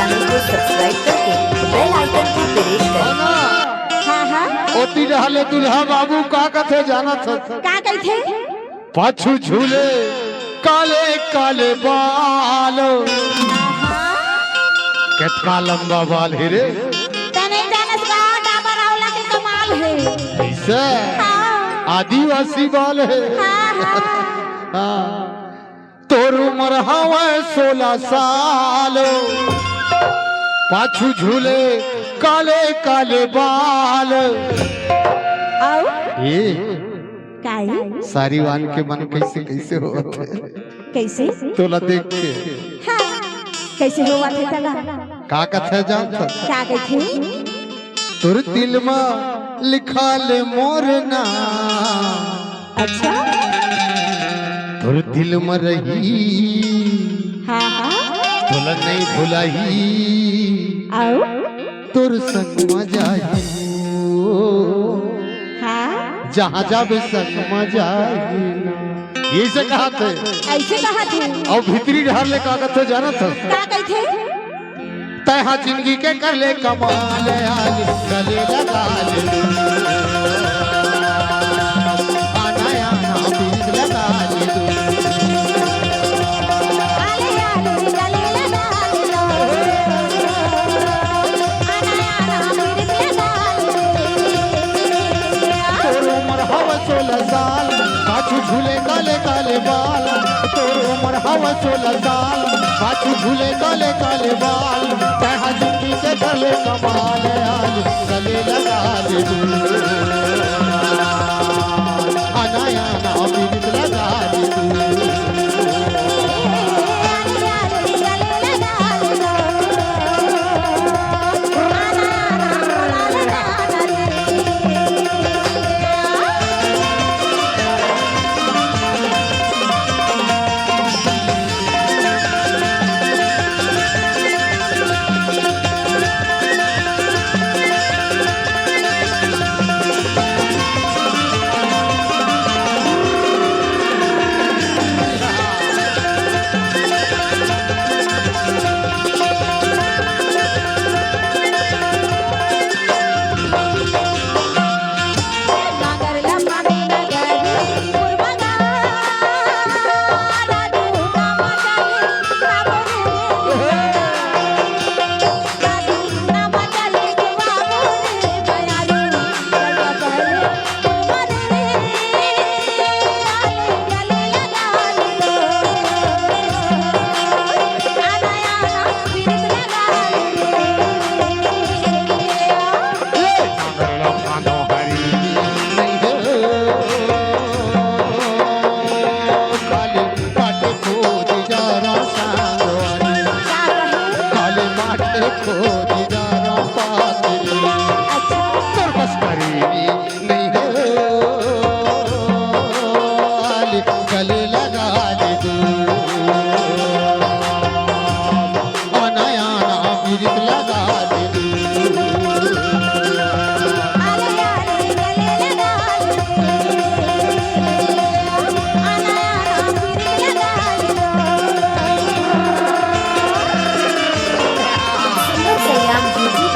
Channel को subscribe करके बेल icon को प्रेस करें। हाँ हाँ ओती रहले दुल्हा बाबू का कथे जाना था का कहथे पाछू झूले काले काले बाल कितना लंबा बाल है रे तने जानस का डाबर आवला के कमाल है ऐसे हाँ आदिवासी बाल है हाँ हाँ। तोर उम्र हवा 16 साल पाछू झूले काले काले बाल आओ ये काई सारीवान के मन कैसे कैसे हो कैसे तोला देख के हाँ कैसे हुआ थे तला का कथे जान था क्या कहथे तोर दिल में लिखा ले मोर नाम अच्छा तोर दिल में रही हाँ हाँ तोला नहीं भुलाई आओ तोर संग मजा हाँ जहाँ जाबे संग मजा ये से कहा थे ऐसे कहा थे और भीतरी ढार ले का कथे जाना था क्या कहथे तहा जिंदगी के कर ले कमाल आज गले लगा ले आना आना बीज लगा ले आले आले गले लगा लो आना आना मेरे लगा तोर उम्र हवा 16 साल पाछू झूले काले काले बाल तोर उम्र हवा 16 साल पाछू झूले काले काले बाल तहा जिंदगी के कर ले कमाल आज गले लगा ले आना आना बीज लगा ले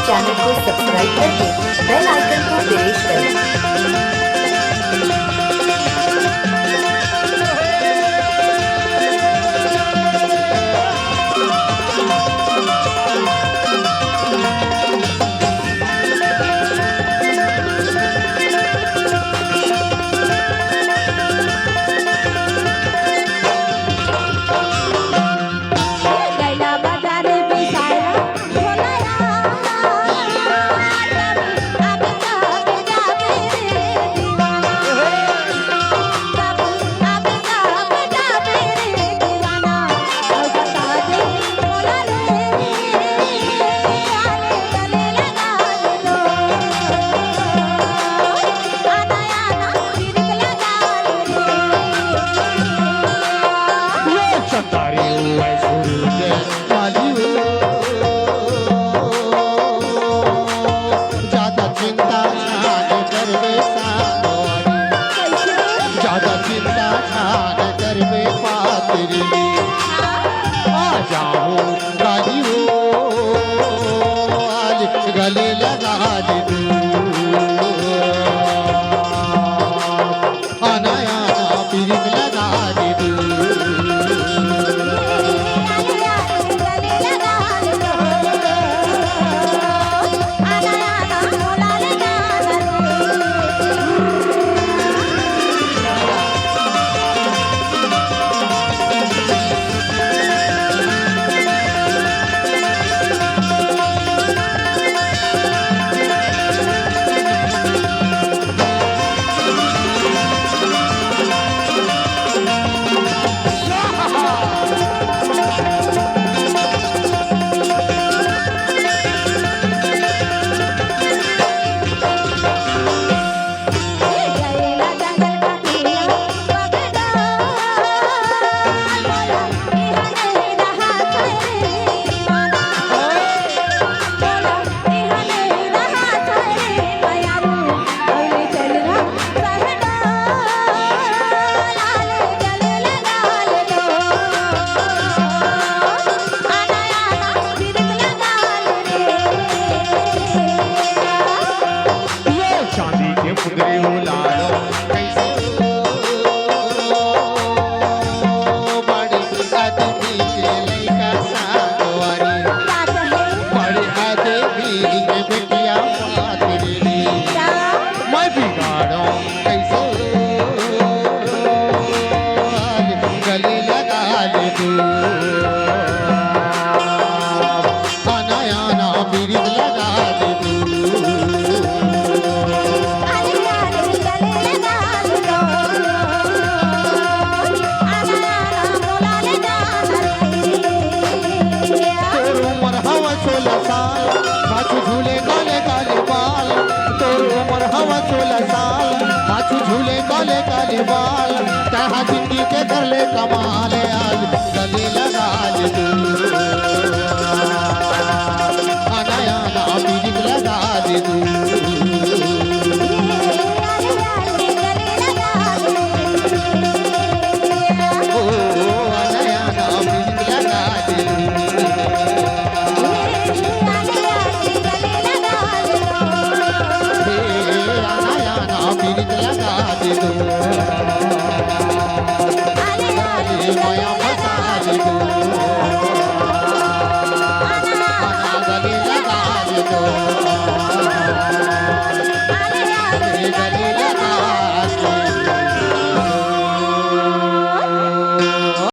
चैनल को सब्सक्राइब करके बेल आइकन को प्रेस करें। बाजार बिसाया भोला कमाल